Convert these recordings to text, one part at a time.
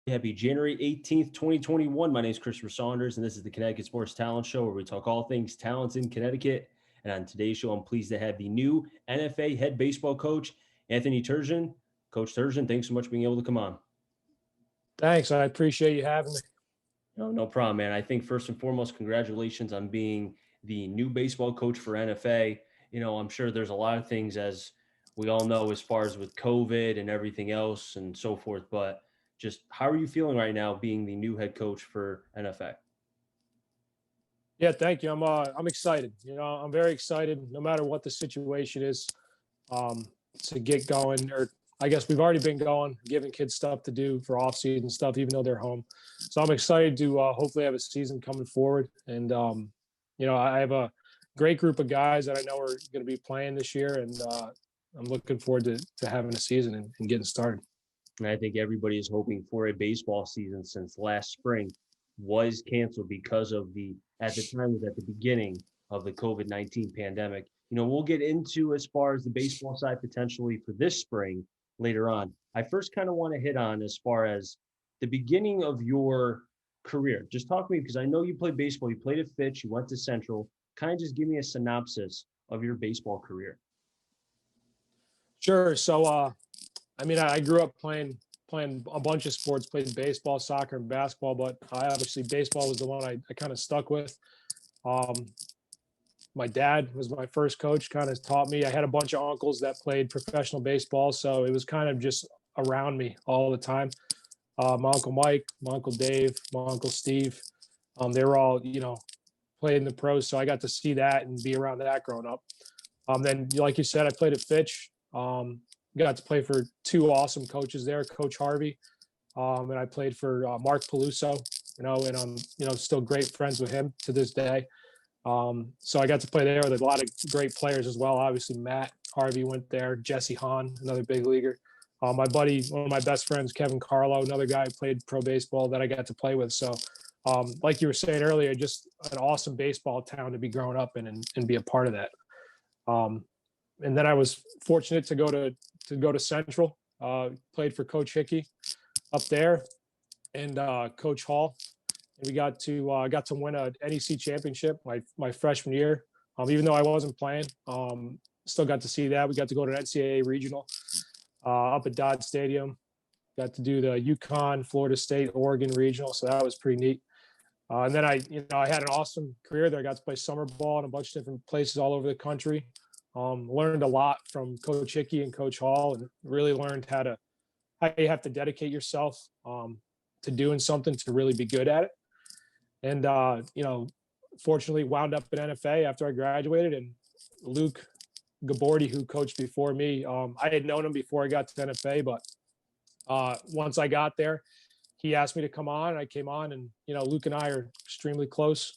Happy January 18th, 2021. My name is Christopher Saunders, and this is the Connecticut Sports Talent Show, where we talk all things talents in Connecticut. And on today's show, I'm pleased to have the new NFA head baseball coach, Anthony Turgeon. Coach Turgeon, thanks so much for being able to come on. Thanks. I appreciate you having me. No problem, man. I think first and foremost, congratulations on being the new baseball coach for NFA. I'm sure there's a lot of things, as we all know, as far as with COVID and everything else and so forth, but just how are you feeling right now being the new head coach for NFA? Yeah, thank you. I'm excited. I'm very excited no matter what the situation is, um, to get going. Or I guess we've already been going, giving kids stuff to do for off season stuff, even though they're home. So I'm excited to hopefully have a season coming forward. And I have a great group of guys that I know are going to be playing this year, and I'm looking forward to having a season and getting started. And I think everybody is hoping for a baseball season since last spring was canceled because of at the time, it was at the beginning of the COVID-19 pandemic. We'll get into as far as the baseball side potentially for this spring later on. I first kind of want to hit on as far as the beginning of your career. Just talk to me, because I know you played baseball. You played at Fitch, you went to Central. Kind of just give me a synopsis of your baseball career. Sure. So I grew up playing a bunch of sports, played baseball, soccer, and basketball, but obviously baseball was the one I kind of stuck with. Um, my dad was my first coach, kind of taught me. I had a bunch of uncles that played professional baseball, so it was kind of just around me all the time. My uncle Mike, my uncle Dave, my uncle Steve, they were all, played in the pros, so I got to see that and be around that growing up. Then, like you said, I played at Fitch. Got to play for two awesome coaches there, Coach Harvey, and I played for Mark Peluso, and I'm still great friends with him to this day. So I got to play there with a lot of great players as well. Obviously, Matt Harvey went there, Jesse Hahn, another big leaguer. My buddy, one of my best friends, Kevin Carlo, another guy who played pro baseball that I got to play with. So, like you were saying earlier, just an awesome baseball town to be growing up in and be a part of that. And then I was fortunate to go to Central. Played for Coach Hickey up there, and Coach Hall. And we got to win a NEC championship my freshman year. Even though I wasn't playing, still got to see that. We got to go to an NCAA regional up at Dodd Stadium. Got to do the UConn, Florida State, Oregon regional, so that was pretty neat. And then I had an awesome career there. I got to play summer ball in a bunch of different places all over the country. Learned a lot from Coach Hickey and Coach Hall, and really learned how you have to dedicate yourself to doing something to really be good at it. And fortunately, wound up at NFA after I graduated. And Luke Gabordi, who coached before me, I had known him before I got to NFA, but once I got there, he asked me to come on. And I came on, and Luke and I are extremely close.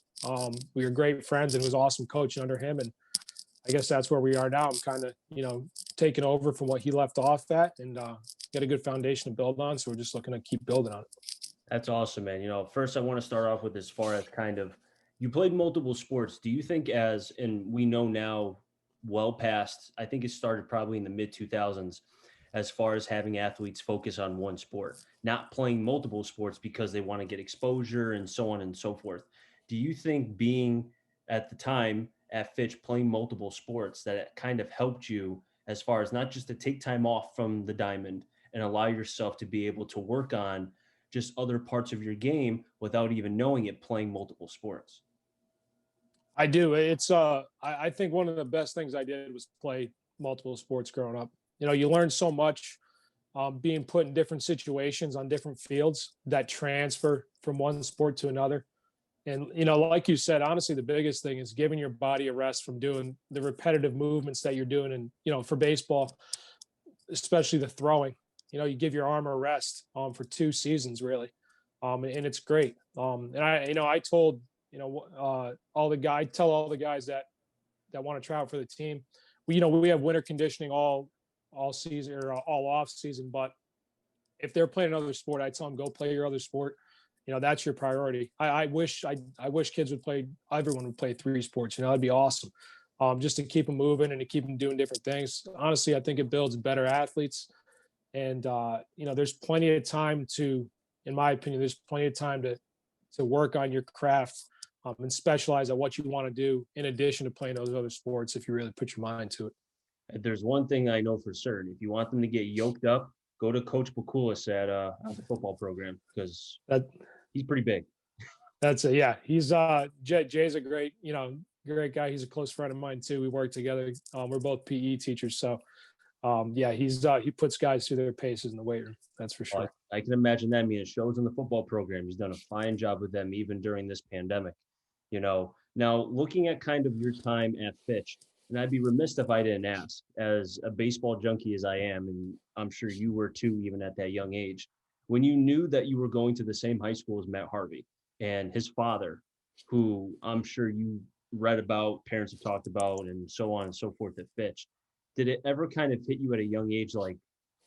We were great friends, and it was awesome coaching under him. And I guess that's where we are now. I'm kind of, taking over from what he left off at, and get a good foundation to build on. So we're just looking to keep building on it. That's awesome, man. First I want to start off with as far as kind of you played multiple sports. Do you think and we know now well past, I think it started probably in the mid 2000s, as far as having athletes focus on one sport, not playing multiple sports because they want to get exposure and so on and so forth. Do you think being at the time at Fitch playing multiple sports that it kind of helped you as far as not just to take time off from the diamond and allow yourself to be able to work on just other parts of your game without even knowing it, playing multiple sports? I do. It's I think one of the best things I did was play multiple sports growing up. You learn so much being put in different situations on different fields that transfer from one sport to another. And, like you said, honestly, the biggest thing is giving your body a rest from doing the repetitive movements that you're doing. And, for baseball, especially the throwing, you give your arm a rest for 2 seasons, really. And it's great. And I told, all the guys, tell all the guys that want to try out for the team, we have winter conditioning all season or all off season, but if they're playing another sport, I tell them, go play your other sport. That's your priority. I wish kids everyone would play 3 sports. That'd be awesome. Just to keep them moving and to keep them doing different things. Honestly, I think it builds better athletes. And, there's plenty of time to, in my opinion, there's plenty of time to work on your craft, and specialize at what you want to do in addition to playing those other sports if you really put your mind to it. There's one thing I know for certain. If you want them to get yoked up, go to Coach Bakulis at the football program because That he's pretty big. that's a yeah. He's Jay's a great great guy. He's a close friend of mine too. We work together. We're both PE teachers, so yeah, he puts guys through their paces in the weight room. That's for sure. I can imagine that. I mean, it shows in the football program. He's done a fine job with them even during this pandemic. Now looking at kind of your time at Fitch, and I'd be remiss if I didn't ask, as a baseball junkie as I am, and I'm sure you were too, even at that young age, when you knew that you were going to the same high school as Matt Harvey and his father, who I'm sure you read about, parents have talked about, and so on and so forth at Fitch, did it ever kind of hit you at a young age like,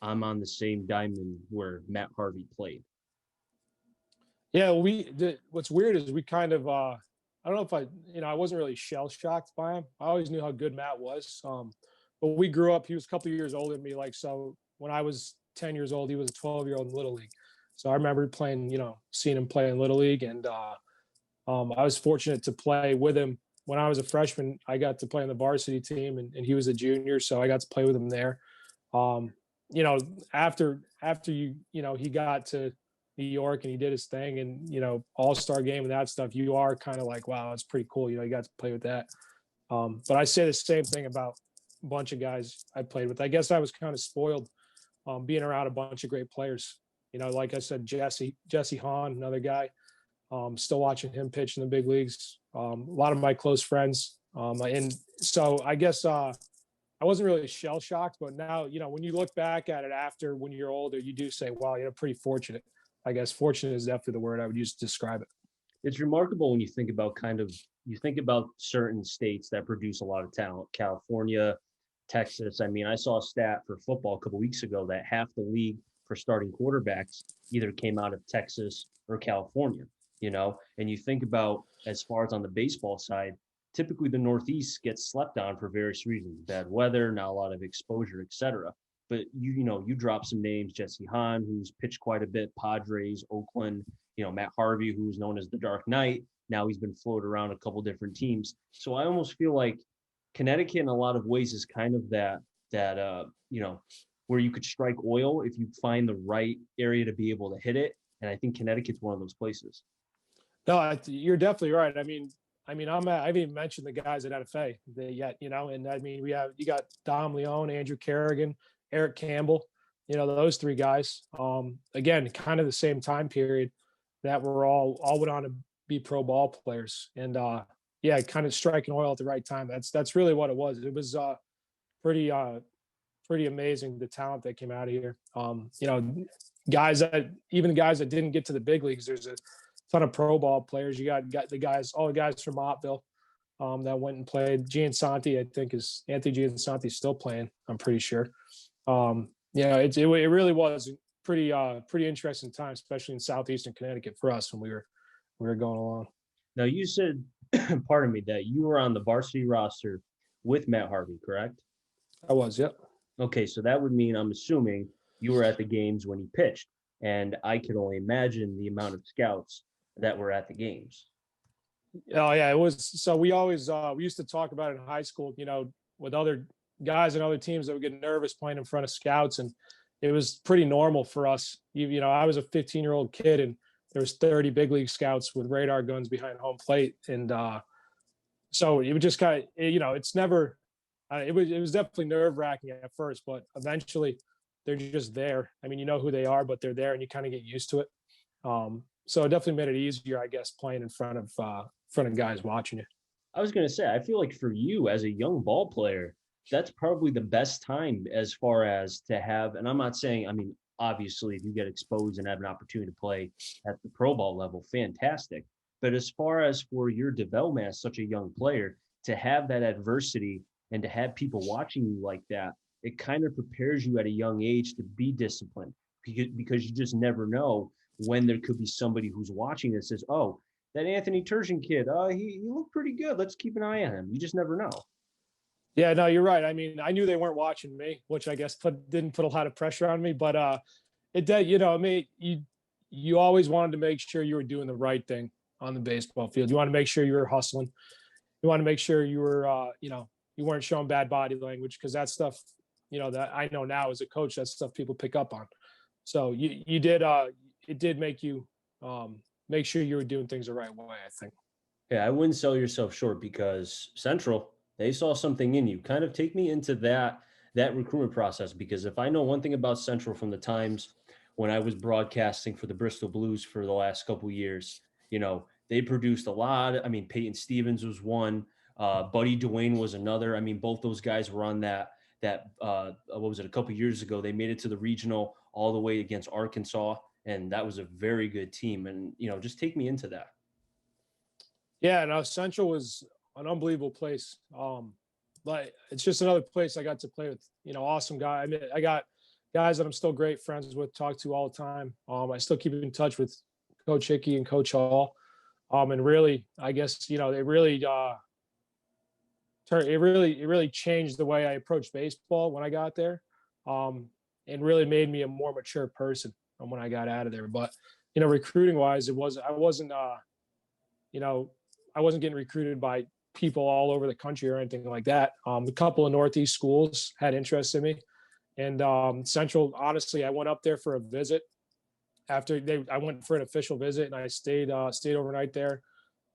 I'm on the same diamond where Matt Harvey played? Yeah, what's weird is we kind of I don't know if I wasn't really shell shocked by him. I always knew how good Matt was. But we grew up. He was a couple of years older than me. Like, so when I was 10 years old, he was a 12-year-old in Little League. So I remember playing, seeing him play in Little League, and I was fortunate to play with him when I was a freshman. I got to play on the varsity team, and he was a junior, so I got to play with him there. After he got to New York and he did his thing, and all-star game and that stuff, you are kind of like, wow, that's pretty cool. You got to play with that. But I say the same thing about a bunch of guys I played with. I guess I was kind of spoiled being around a bunch of great players. Like I said, Jesse Hahn, another guy. Still watching him pitch in the big leagues. A lot of my close friends. And so I guess I wasn't really shell shocked, but now, when you look back at it after, when you're older, you do say, wow, pretty fortunate. I guess fortunate is definitely the word I would use to describe it. It's remarkable when you think about certain states that produce a lot of talent. California, Texas. I mean, I saw a stat for football a couple of weeks ago that half the league for starting quarterbacks either came out of Texas or California, and you think about, as far as on the baseball side, typically the Northeast gets slept on for various reasons: bad weather, not a lot of exposure, etc. But you drop some names: Jesse Hahn, who's pitched quite a bit, Padres, Oakland, Matt Harvey, who's known as the Dark Knight. Now he's been floated around a couple different teams. So I almost feel like Connecticut in a lot of ways is kind of that where you could strike oil if you find the right area to be able to hit it. And I think Connecticut's one of those places. No, you're definitely right. I mean, I haven't even mentioned the guys at NFA yet, and I mean, you got Dom Leone, Andrew Kerrigan, Eric Campbell, those three guys. Again, kind of the same time period that we're all went on to be pro ball players, and kind of striking oil at the right time. That's really what it was. It was pretty amazing, the talent that came out of here. Guys that didn't get to the big leagues. There's a ton of pro ball players. You got all the guys from Ottville that went and played. Giansanti, I think, is Anthony Giansanti still playing, I'm pretty sure. It really was pretty interesting time, especially in southeastern Connecticut for us when we were going along. Now, you said, pardon me, that you were on the varsity roster with Matt Harvey, correct? I was, yep. Okay, so that would mean, I'm assuming, you were at the games when he pitched, and I can only imagine the amount of scouts that were at the games. Oh yeah, it was. So we always we used to talk about it in high school, with other guys and other teams that would get nervous playing in front of scouts, and it was pretty normal for us. I was a 15-year-old kid, and there was 30 big league scouts with radar guns behind home plate, and so it would just kind of, it's never. It was definitely nerve-wracking at first, but eventually they're just there. I mean, you know who they are, but they're there, and you kind of get used to it. So it definitely made it easier, I guess, playing in front of guys watching you. I was going to say, I feel like for you as a young ball player, that's probably the best time as far as to have, and I'm not saying, I mean, obviously if you get exposed and have an opportunity to play at the pro ball level, fantastic. But as far as for your development as such a young player, to have that adversity and to have people watching you like that, it kind of prepares you at a young age to be disciplined, because you just never know when there could be somebody who's watching that says, oh, that Anthony Turgeon kid, he looked pretty good. Let's keep an eye on him. You just never know. Yeah, no, you're right. I mean, I knew they weren't watching me, which I guess didn't put a lot of pressure on me, but it did, I mean, you always wanted to make sure you were doing the right thing on the baseball field. You want to make sure you were hustling. You want to make sure you were, you weren't showing bad body language, because that stuff, that I know now as a coach, that's stuff people pick up on. So you did, it did make you make sure you were doing things the right way, I think. Yeah, I wouldn't sell yourself short because Central, they saw something in you. Kind of take me into that recruitment process, because if I know one thing about Central from the times when I was broadcasting for the Bristol Blues for the last couple of years, they produced a lot. I mean, Peyton Stevens was one, Buddy Dwayne was another. I mean, both those guys were on that what was it, a couple of years ago? They made it to the regional all the way against Arkansas, and that was a very good team. And just take me into that. Yeah, no, Central was an unbelievable place. But it's just another place I got to play with, awesome guy. I mean, I got guys that I'm still great friends with, talk to all the time. I still keep in touch with Coach Hickey and Coach Hall. And really, I guess, it really it really changed the way I approached baseball when I got there. And really made me a more mature person when I got out of there. But, recruiting wise, I wasn't getting recruited by people all over the country or anything like that. A couple of Northeast schools had interest in me, and Central. Honestly, I went up there for a visit. I went for an official visit, and I stayed overnight there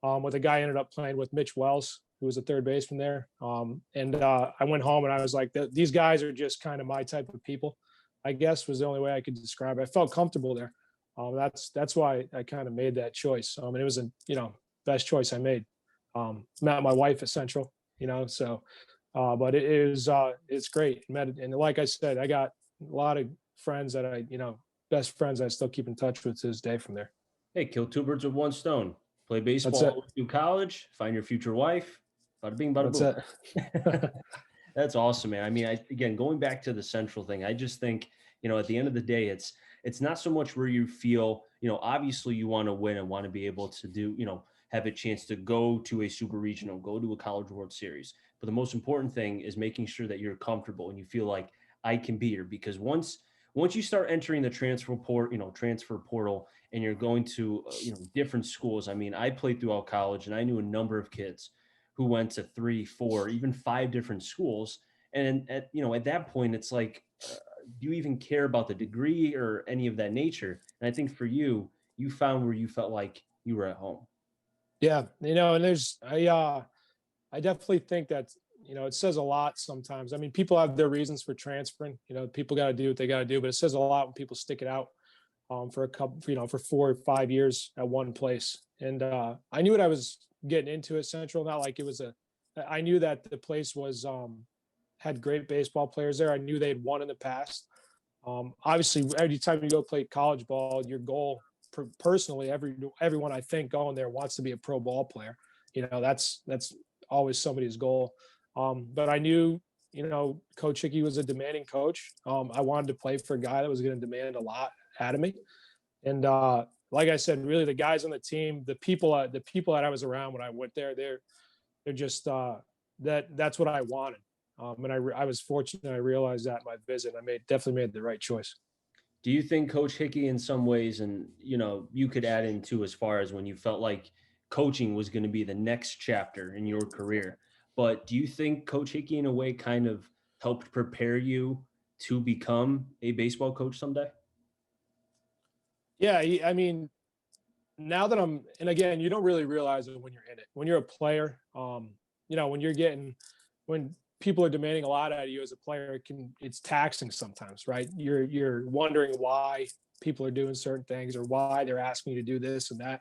with a guy I ended up playing with, Mitch Wells, who was a third baseman there. I went home and I was like, these guys are just kind of my type of people, I guess, was the only way I could describe it. I felt comfortable there. That's why I kind of made that choice. And it was a best choice I made. Met my wife at Central, so but it's great. And like I said, I got a lot of friends that best friends I still keep in touch with to this day from there. Hey, kill two birds with one stone. Play That's it. baseball through college, find your future wife. Bada bing, bada That's boom. it. That's awesome, man. I mean, again, going back to the Central thing, I just think, at the end of the day, it's not so much where you feel, obviously you want to win and want to be able to do, have a chance to go to a super regional, go to a College World Series. But the most important thing is making sure that you're comfortable and you feel like I can be here, because once you start entering the transfer portal, and you're going to, different schools. I mean, I played throughout college and I knew a number of kids who went to 3, 4, even 5 different schools. And at that point, it's like, do you even care about the degree or any of that nature? And I think for you, you found where you felt like you were at home. Yeah, and I definitely think that it says a lot sometimes. I mean, people have their reasons for transferring. People got to do what they got to do, but it says a lot when people stick it out for a couple, for 4 or 5 years at one place. And I knew what I was getting into at Central. Not like it was I knew that the place was had great baseball players there. I knew they had won in the past. Obviously, every time you go play college ball, your goal personally, everyone I think going there wants to be a pro ball player. That's always somebody's goal. But I knew, Coach Hickey was a demanding coach. I wanted to play for a guy that was going to demand a lot out of me. And like I said, really the guys on the team, the people that I was around when I went there, they're just that's what I wanted. And I was fortunate. I realized that in my visit. I definitely made the right choice. Do you think Coach Hickey in some ways, and you could add in too, as far as when you felt like coaching was going to be the next chapter in your career, but do you think Coach Hickey in a way kind of helped prepare you to become a baseball coach someday? Yeah, I mean, now that and again, you don't really realize it when you're in it. When you're a player, when people are demanding a lot out of you as a player, it's taxing sometimes, right? You're wondering why people are doing certain things or why they're asking you to do this and that.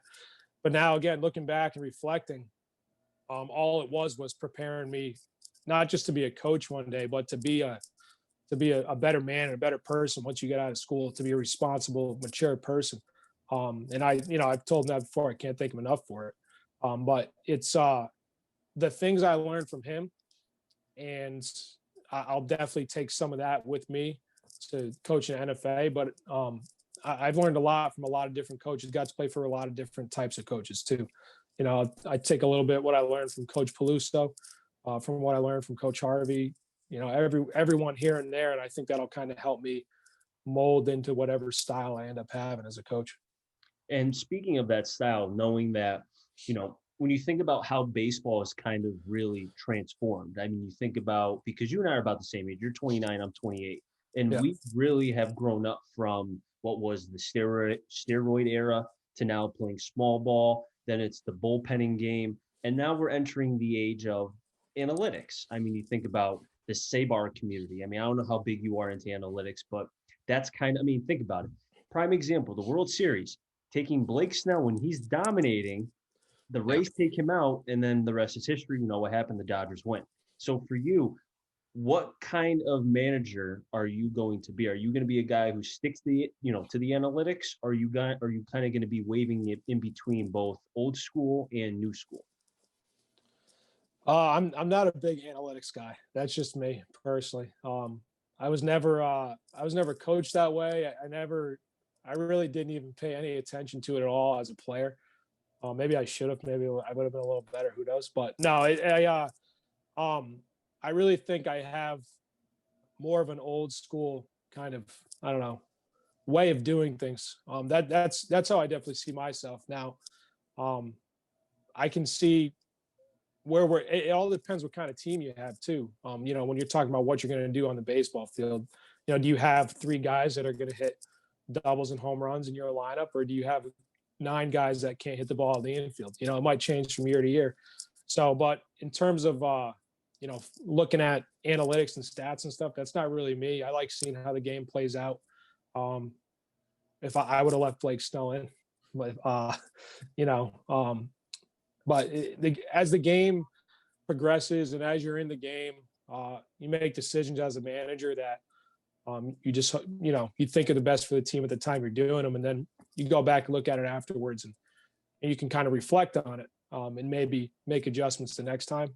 But now, again, looking back and reflecting, all it was preparing me not just to be a coach one day, but to be a better man and a better person once you get out of school, to be a responsible, mature person. And I've told him that before. I can't thank him enough for it. But it's the things I learned from him, and I'll definitely take some of that with me to coaching NFA. But I've learned a lot from a lot of different coaches. Got to play for a lot of different types of coaches too. I take a little bit what I learned from Coach Peluso, from what I learned from Coach Harvey. Everyone here and there, and I think that'll kind of help me mold into whatever style I end up having as a coach. And speaking of that style, knowing that, when you think about how baseball is kind of really transformed, I mean, you think about, because you and I are about the same age, you're 29, I'm 28, and Yeah. we really have grown up from what was the steroid era to now playing small ball, then it's the bullpenning game, and now we're entering the age of analytics. I mean, you think about the Sabar community. I mean, I don't know how big you are into analytics, but that's kind of, I mean, think about it. Prime example, the World Series, taking Blake Snell when he's dominating, the Yeah. Rays take him out, and then the rest is history. You know what happened? The Dodgers win. So for you, what kind of manager are you going to be? Are you going to be a guy who sticks to the analytics? Or are you kind of going to be waving it in between both old school and new school? I'm not a big analytics guy. That's just me personally. I was never coached that way. I really didn't even pay any attention to it at all as a player. Maybe I should have. Maybe I would have been a little better. Who knows? But no, um, I really think I have more of an old school kind of, I don't know, way of doing things. That's how I definitely see myself now. Um, I can see where it all depends what kind of team you have too. When you're talking about what you're going to do on the baseball field, do you have three guys that are going to hit doubles and home runs in your lineup, or do you have nine guys that can't hit the ball in the infield? It might change from year to year. So, but in terms of looking at analytics and stats and stuff, that's not really me. I like seeing how the game plays out. Um, if I would have left Blake Snell in, but you know, but as the game progresses and as you're in the game, you make decisions as a manager that you just you think of the best for the team at the time you're doing them, and then you go back and look at it afterwards, and you can kind of reflect on it, and maybe make adjustments the next time.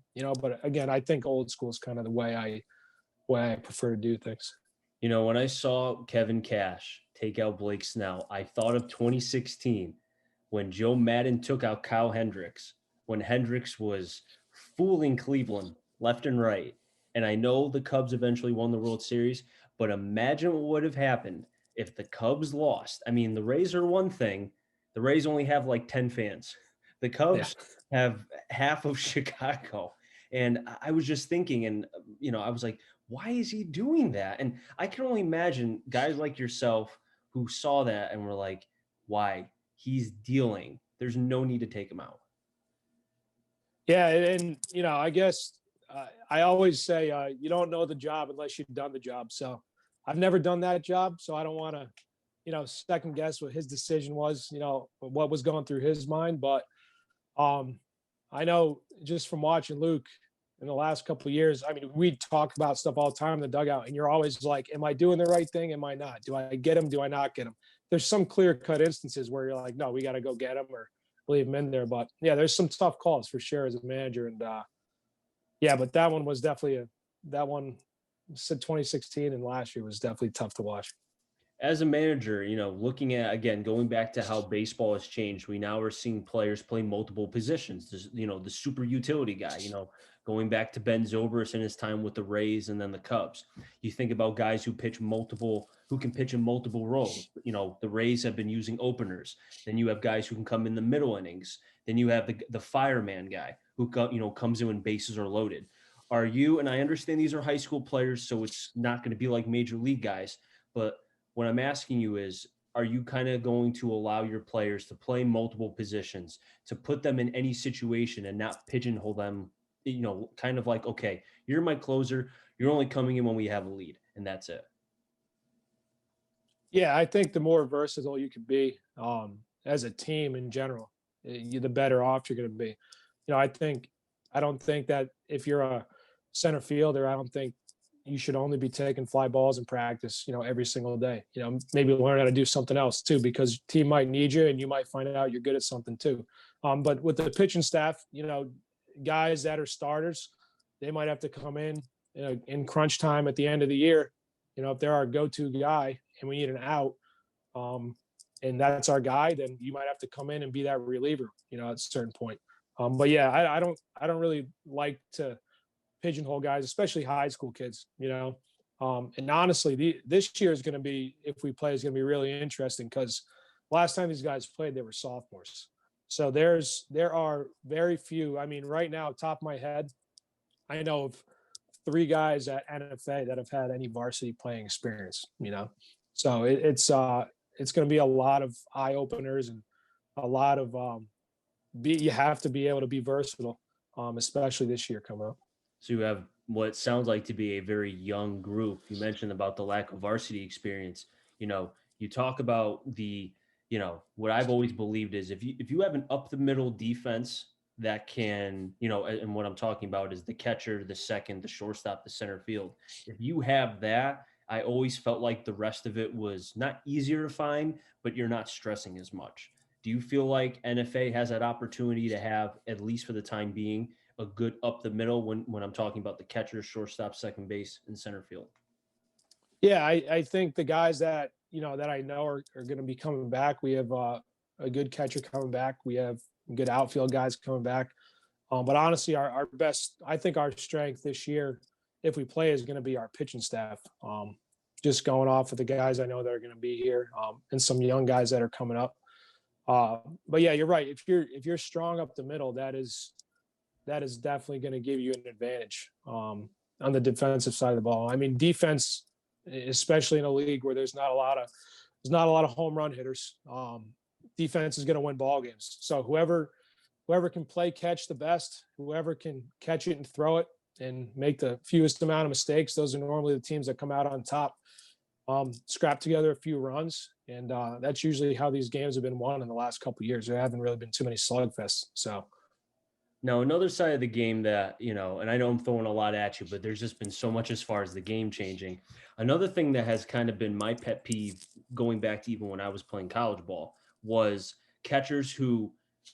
But again, I think old school is kind of the way I prefer to do things. When I saw Kevin Cash take out Blake Snell, I thought of 2016 when Joe Madden took out Kyle Hendricks, when Hendricks was fooling Cleveland left and right. And I know the Cubs eventually won the World Series, but imagine what would have happened if the Cubs lost. I mean, the Rays are one thing, the Rays only have like 10 fans. The Yeah. Cubs have half of Chicago. And I was just thinking, and, I was like, why is he doing that? And I can only imagine guys like yourself who saw that and were like, why? He's dealing. There's no need to take him out. Yeah, and I guess I always say you don't know the job unless you've done the job. So I've never done that job, so I don't want to, second guess what his decision was. What was going through his mind. But um, I know just from watching Luke in the last couple of years. I mean, we talk about stuff all the time in the dugout, and you're always like, "Am I doing the right thing? Am I not? Do I get him? Do I not get him?" There's some clear cut instances where you're like, "No, we got to go get him," or leave him in there. But yeah, there's some tough calls for sure as a manager. And yeah, but that one was definitely that one said 2016 and last year was definitely tough to watch. As a manager, looking at, again, going back to how baseball has changed, we now are seeing players play multiple positions. There's, the super utility guy, going back to Ben Zobrist in his time with the Rays and then the Cubs. You think about guys who can pitch in multiple roles. The Rays have been using openers. Then you have guys who can come in the middle innings. Then you have the fireman guy who, comes in when bases are loaded. Are you, and I understand these are high school players, so it's not going to be like major league guys, but what I'm asking you is, are you kind of going to allow your players to play multiple positions, to put them in any situation and not pigeonhole them, kind of like, okay, you're my closer. You're only coming in when we have a lead, and that's it. Yeah, I think the more versatile you can be as a team in general, the better off you're going to be. I don't think that if you're a center fielder, I don't think you should only be taking fly balls in practice, every single day. Maybe learn how to do something else too, because team might need you and you might find out you're good at something too. But with the pitching staff, guys that are starters, they might have to come in crunch time at the end of the year. If they're our go-to guy and we need an out, and that's our guy, then you might have to come in and be that reliever, at a certain point. But yeah, I don't really like to pigeonhole guys, especially high school kids, and honestly, this year is going to be, if we play, is going to be really interesting because last time these guys played, they were sophomores. So there are very few. I mean, right now, top of my head, I know of three guys at NFA that have had any varsity playing experience. So it's going to be a lot of eye openers and a lot of you have to be able to be versatile, especially this year coming up. So you have what sounds like to be a very young group. You mentioned about the lack of varsity experience. You talk about what I've always believed is if you have an up the middle defense that can, and what I'm talking about is the catcher, the second, the shortstop, the center field. If you have that, I always felt like the rest of it was not easier to find, but you're not stressing as much. Do you feel like NFA has that opportunity to have, at least for the time being, a good up the middle when I'm talking about the catcher, shortstop, second base, and center field? Yeah, I think the guys that that I know are going to be coming back. We have a good catcher coming back. We have good outfield guys coming back. But honestly, our best, I think our strength this year, if we play, is going to be our pitching staff. Just going off of the guys I know that are going to be here, and some young guys that are coming up. But yeah, you're right. If you're strong up the middle, that is definitely going to give you an advantage on the defensive side of the ball. I mean, defense, especially in a league where there's not a lot of home run hitters. Defense is going to win ball games. So whoever can play catch the best, whoever can catch it and throw it and make the fewest amount of mistakes, those are normally the teams that come out on top. Scrap together a few runs, and that's usually how these games have been won in the last couple of years. There haven't really been too many slugfests. So. Now, another side of the game that, and I know I'm throwing a lot at you, but there's just been so much as far as the game changing. Another thing that has kind of been my pet peeve going back to even when I was playing college ball was catchers who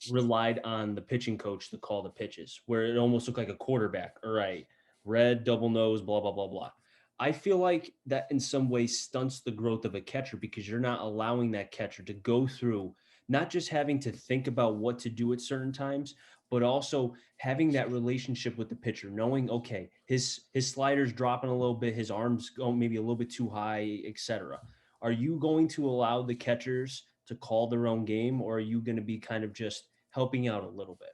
relied on the pitching coach to call the pitches, where it almost looked like a quarterback. All right, red, double nose, blah, blah, blah, blah. I feel like that in some ways stunts the growth of a catcher because you're not allowing that catcher to go through not just having to think about what to do at certain times, but also having that relationship with the pitcher, knowing, okay, his slider's dropping a little bit, his arms go maybe a little bit too high, etc. Are you going to allow the catchers to call their own game, or are you going to be kind of just helping out a little bit?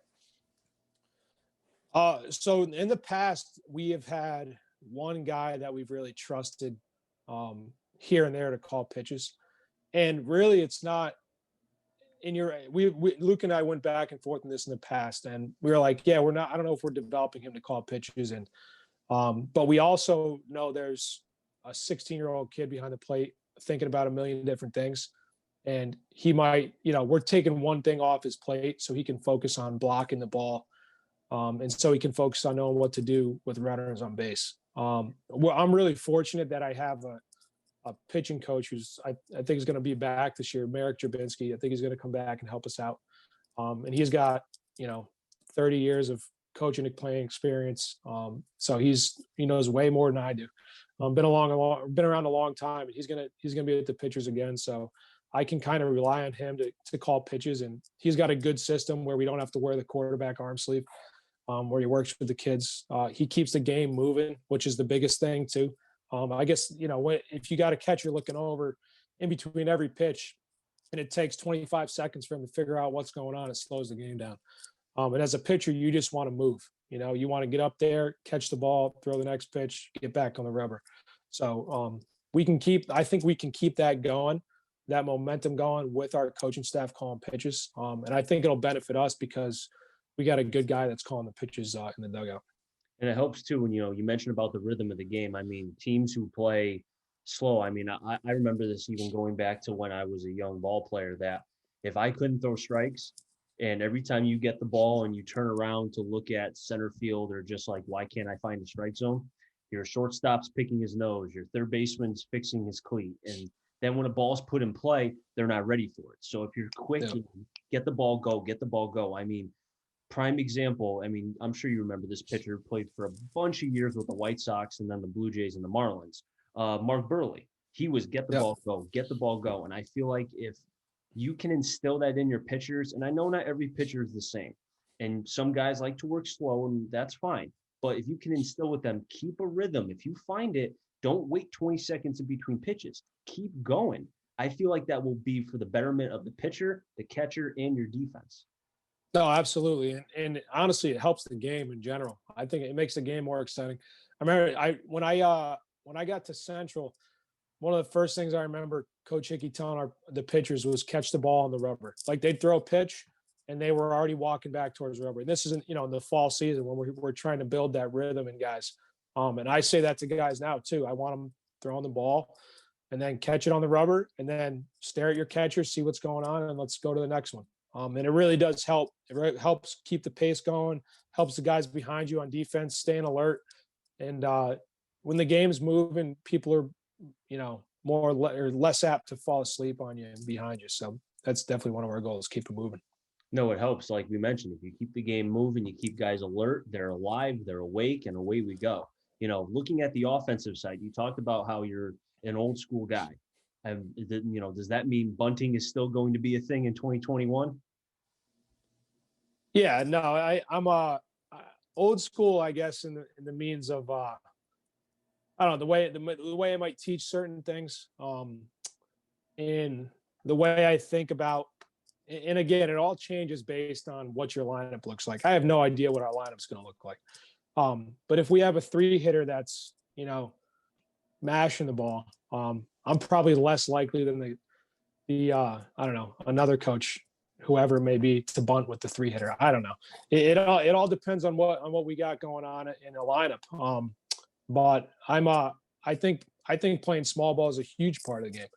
So in the past, we have had one guy that we've really trusted here and there to call pitches. And really, it's not in your we Luke and I went back and forth in this in the past, and we were like, yeah, we're not. I don't know if we're developing him to call pitches, and but we also know there's a 16-year-old kid behind the plate thinking about a million different things, and he might, we're taking one thing off his plate so he can focus on blocking the ball, and so he can focus on knowing what to do with runners on base. Well, I'm really fortunate that I have a pitching coach who's I think is going to be back this year, Marek Drabinski. I think he's going to come back and help us out. And he's got 30 years of coaching and playing experience. So he knows way more than I do. Been around a long time, and he's gonna be with the pitchers again. So I can kind of rely on him to call pitches, and he's got a good system where we don't have to wear the quarterback arm sleeve, where he works with the kids. He keeps the game moving, which is the biggest thing too. I guess, if you got a catcher looking over in between every pitch and it takes 25 seconds for him to figure out what's going on, it slows the game down. And as a pitcher, you just want to move. You want to get up there, catch the ball, throw the next pitch, get back on the rubber. So I think we can keep that going, that momentum going with our coaching staff calling pitches. And I think it'll benefit us because we got a good guy that's calling the pitches in the dugout. And it helps too when, you mentioned about the rhythm of the game. I mean, teams who play slow, I mean, I remember this even going back to when I was a young ball player, that if I couldn't throw strikes, and every time you get the ball and you turn around to look at center field, or just like, why can't I find the strike zone? Your shortstop's picking his nose, your third baseman's fixing his cleat. And then when a ball's put in play, they're not ready for it. So if you're quick, Yeah. get the ball, go, get the ball, go. I mean, prime example, I mean, I'm sure you remember this pitcher played for a bunch of years with the White Sox and then the Blue Jays and the Marlins. Mark Burley, he was get the ball, go, get the ball, go. And I feel like if you can instill that in your pitchers, and I know not every pitcher is the same, and some guys like to work slow, and that's fine. But if you can instill with them, keep a rhythm. If you find it, don't wait 20 seconds in between pitches. Keep going. I feel like that will be for the betterment of the pitcher, the catcher, and your defense. No, absolutely, and honestly, it helps the game in general. I think it makes the game more exciting. I remember when I got to Central, one of the first things I remember Coach Hickey telling the pitchers was catch the ball on the rubber. Like they'd throw a pitch, and they were already walking back towards the rubber. And this isn't in the fall season when we're trying to build that rhythm in guys. And I say that to guys now too. I want them throwing the ball, and then catch it on the rubber, and then stare at your catcher, see what's going on, and let's go to the next one. And it really does help. Helps keep the pace going, helps the guys behind you on defense staying alert. And when the game's moving, people are, more or less apt to fall asleep on you and behind you. So that's definitely one of our goals, keep it moving. No, it helps. Like we mentioned, if you keep the game moving, you keep guys alert, they're alive, they're awake, and away we go. Looking at the offensive side, you talked about how you're an old school guy. Does that mean bunting is still going to be a thing in 2021? Yeah, no, I'm old school, I guess, in the means of I don't know, the way I might teach certain things, and the way I think about. And again, it all changes based on what your lineup looks like. I have no idea what our lineup's going to look like. But if we have a 3-hitter that's mashing the ball, I'm probably less likely than the I don't know, another coach, whoever it may be, to bunt with the 3-hitter. I don't know. It all depends on what we got going on in a lineup. But I think playing small ball is a huge part of the game.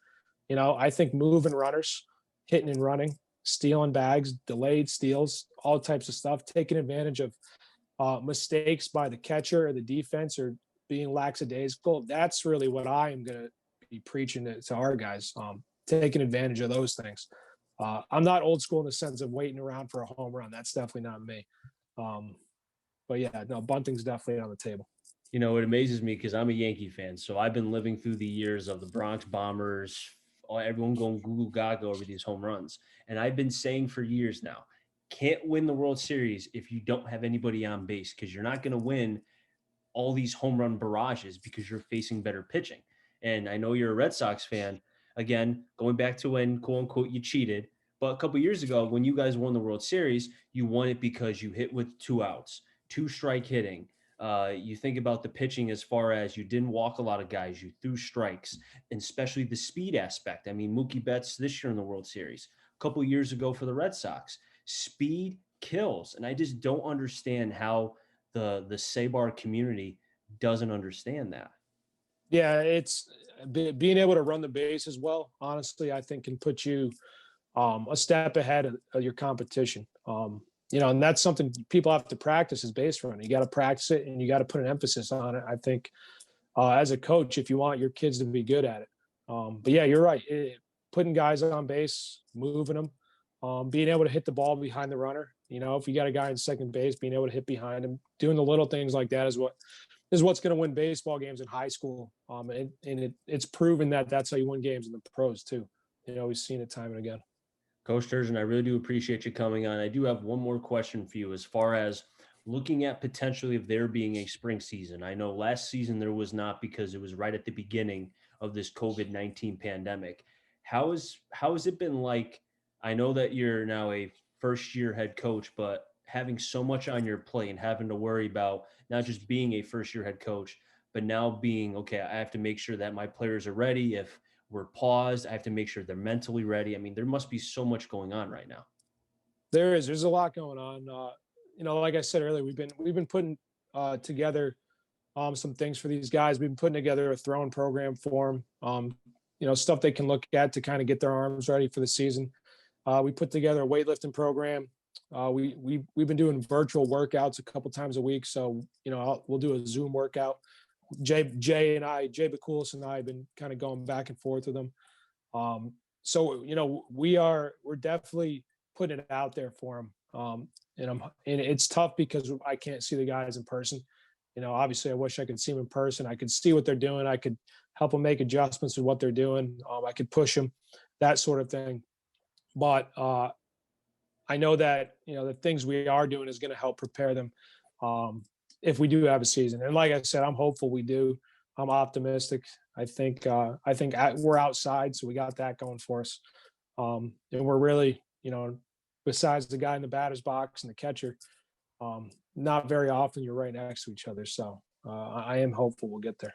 I think moving runners, hitting and running, stealing bags, delayed steals, all types of stuff, taking advantage of mistakes by the catcher or the defense, or being lackadaisical. That's really what I am going to be preaching to our guys, taking advantage of those things. I'm not old school in the sense of waiting around for a home run. That's definitely not me. But yeah, no, bunting's definitely on the table. It amazes me because I'm a Yankee fan. So I've been living through the years of the Bronx Bombers, everyone going goo goo gaga over these home runs. And I've been saying for years now, can't win the World Series if you don't have anybody on base, because you're not going to win all these home run barrages because you're facing better pitching. And I know you're a Red Sox fan. Again, going back to when, quote unquote, you cheated. But a couple years ago, when you guys won the World Series, you won it because you hit with 2 outs, 2-strike hitting. You think about the pitching as far as you didn't walk a lot of guys, you threw strikes, and especially the speed aspect. I mean, Mookie Betts this year in the World Series, a couple years ago for the Red Sox, speed kills. And I just don't understand how the Sabar community doesn't understand that. Yeah, it's being able to run the base as well. Honestly, I think can put you a step ahead of your competition. And that's something people have to practice is base running. You got to practice it, and you got to put an emphasis on it. I think as a coach, if you want your kids to be good at it. But yeah, you're right. Putting guys on base, moving them, being able to hit the ball behind the runner. If you got a guy in second base, being able to hit behind him, doing the little things like that is what's going to win baseball games in high school. It's proven that that's how you win games in the pros too. We've seen it time and again. Coach Turgeon, I really do appreciate you coming on. I do have one more question for you as far as looking at potentially of there being a spring season. I know last season there was not because it was right at the beginning of this COVID-19 pandemic. How has it been like? I know that you're now a first year head coach, but having so much on your plate and having to worry about not just being a first year head coach, but now being, okay, I have to make sure that my players are ready. If we're paused, I have to make sure they're mentally ready. I mean, there must be so much going on right now. There's a lot going on. Like I said earlier, we've been putting together some things for these guys. We've been putting together a throwing program for them. Stuff they can look at to kind of get their arms ready for the season. We put together a weightlifting program. We've been doing virtual workouts a couple times a week. So we'll do a Zoom workout. Jay Bakulis and I have been kind of going back and forth with them. So we're definitely putting it out there for them. And it's tough because I can't see the guys in person. Obviously I wish I could see them in person. I could see what they're doing. I could help them make adjustments to what they're doing. I could push them, that sort of thing. But I know that, the things we are doing is going to help prepare them if we do have a season. And like I said, I'm hopeful we do. I'm optimistic. We're outside, so we got that going for us. And we're really, besides the guy in the batter's box and the catcher, not very often you're right next to each other. So I am hopeful we'll get there.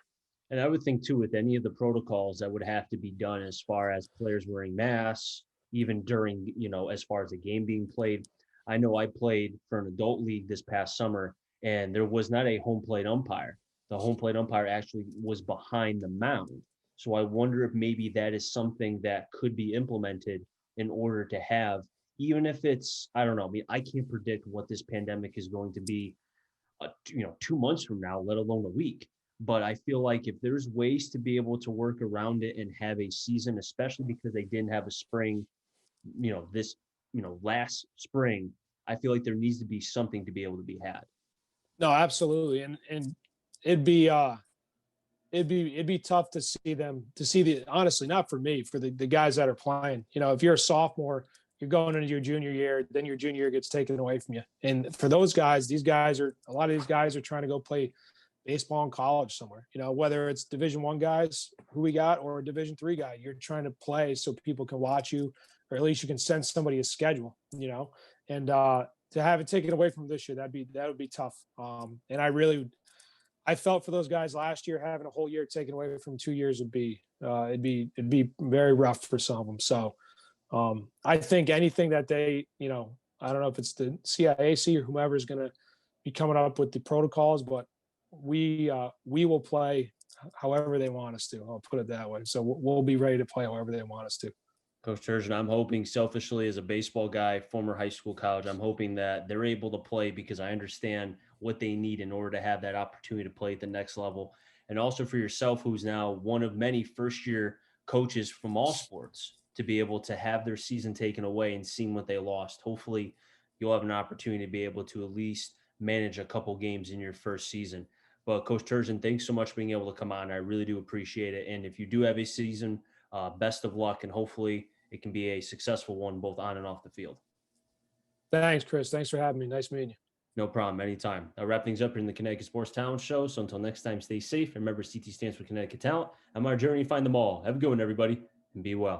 And I would think too, with any of the protocols that would have to be done as far as players wearing masks, even during, as far as the game being played. I know I played for an adult league this past summer, and there was not a home plate umpire. The home plate umpire actually was behind the mound. So I wonder if maybe that is something that could be implemented in order to have, even if it's, I don't know, I mean, I can't predict what this pandemic is going to be 2 months from now, let alone a week. But I feel like if there's ways to be able to work around it and have a season, especially because they didn't have a spring, this, last spring, I feel like there needs to be something to be able to be had. No, absolutely, and it'd be uh it'd be tough to see the honestly, not for me, for the guys that are playing. If you're a sophomore, you're going into your junior year, then your junior year gets taken away from you. And for those guys, a lot of these guys are trying to go play baseball in college somewhere. Whether it's Division 1 guys who we got or a Division 3 guy, you're trying to play so people can watch you, or at least you can send somebody a schedule. And to have it taken away from this year, that would be tough. And I felt for those guys last year, having a whole year taken away from 2 years would be it'd be very rough for some of them. So I think anything that I don't know if it's the CIAC or whomever is going to be coming up with the protocols, but we will play however they want us to. I'll put it that way. So we'll be ready to play however they want us to. Coach Turgeon, I'm hoping selfishly as a baseball guy, former high school, college, I'm hoping that they're able to play because I understand what they need in order to have that opportunity to play at the next level. And also for yourself, who's now one of many first year coaches from all sports, to be able to have their season taken away and seeing what they lost. Hopefully you'll have an opportunity to be able to at least manage a couple games in your first season. But Coach Turgeon, thanks so much for being able to come on. I really do appreciate it. And if you do have a season, best of luck, and hopefully it can be a successful one both on and off the field. Thanks, Chris. Thanks for having me. Nice meeting you. No problem. Anytime. I'll wrap things up here in the Connecticut Sports Talent Show. So until next time, stay safe. Remember, CT stands for Connecticut Talent. I'm on our journey to find them all. Have a good one, everybody, and be well.